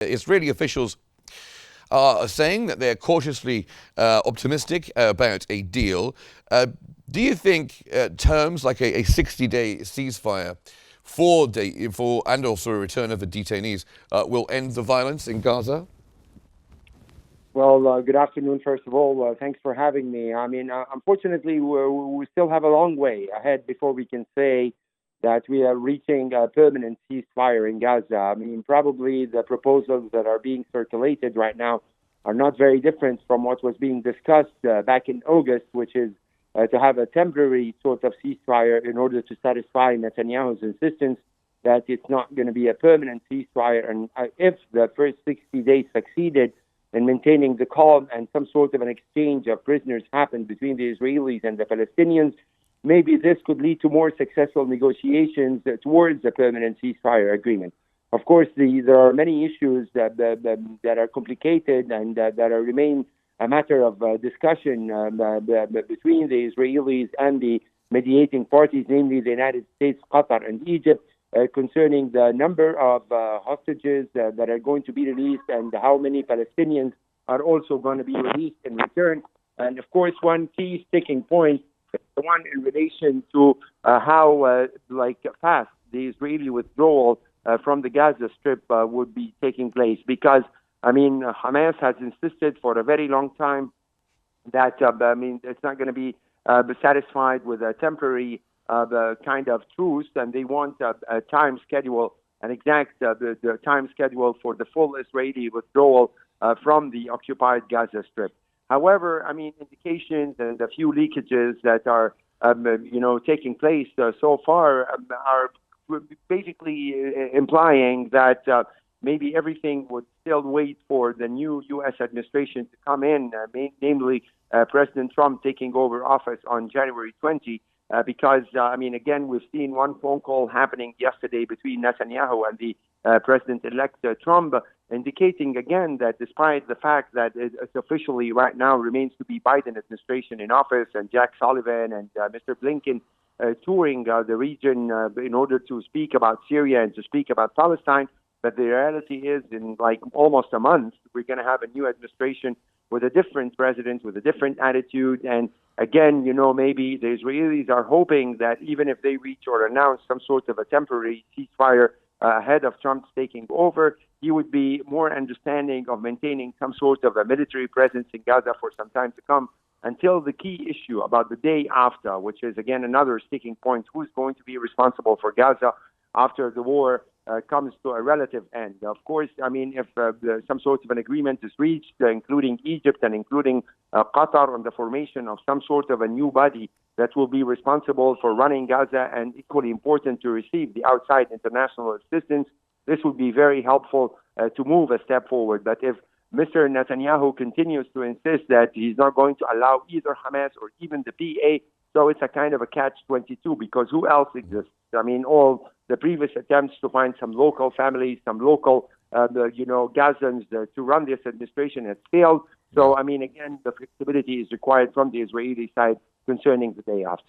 Israeli officials are saying that they're cautiously optimistic about a deal. Do you think terms like a 60-day ceasefire and also a return of the detainees will end the violence in Gaza? Well, good afternoon, first of all. Thanks for having me. I mean, unfortunately, we still have a long way ahead before we can say that we are reaching a permanent ceasefire in Gaza. I mean, probably the proposals that are being circulated right now are not very different from what was being discussed back in August, which is to have a temporary sort of ceasefire in order to satisfy Netanyahu's insistence that it's not going to be a permanent ceasefire. And if the first 60 days succeeded in maintaining the calm and some sort of an exchange of prisoners happened between the Israelis and the Palestinians, maybe this could lead to more successful negotiations towards a permanent ceasefire agreement. Of course, there are many issues that are complicated and that remain a matter of discussion between the Israelis and the mediating parties, namely the United States, Qatar, and Egypt, concerning the number of hostages that are going to be released and how many Palestinians are also going to be released in return. And of course, one key sticking point is the one in relation to how fast the Israeli withdrawal from the Gaza Strip would be taking place. Because, I mean, Hamas has insisted for a very long time that, it's not going to be satisfied with a temporary the kind of truce, and they want a time schedule, an exact the time schedule for the full Israeli withdrawal from the occupied Gaza Strip. However, I mean, indications and a few leakages that are taking place so far are basically implying that maybe everything would still wait for the new U.S. administration to come in, namely President Trump taking over office on January 20. Because, again, we've seen one phone call happening yesterday between Netanyahu and the President-elect Trump, indicating again that despite the fact that it officially right now remains to be Biden administration in office and Jack Sullivan and Mr. Blinken touring the region in order to speak about Syria and to speak about Palestine, but the reality is in like almost a month, we're going to have a new administration with a different president, with a different attitude. And again, maybe the Israelis are hoping that even if they reach or announce some sort of a temporary ceasefire ahead of Trump's taking over, he would be more understanding of maintaining some sort of a military presence in Gaza for some time to come until the key issue about the day after, which is again another sticking point, who's going to be responsible for Gaza after the war comes to a relative end. Of course, if some sort of an agreement is reached, including Egypt and including Qatar on the formation of some sort of a new body that will be responsible for running Gaza and equally important to receive the outside international assistance, this would be very helpful to move a step forward. But if Mr. Netanyahu continues to insist that he's not going to allow either Hamas or even the PA, so it's a kind of a catch-22, because who else exists? All the previous attempts to find some local families, some local, Gazans to run this administration has failed. So, again, the flexibility is required from the Israeli side concerning the day after.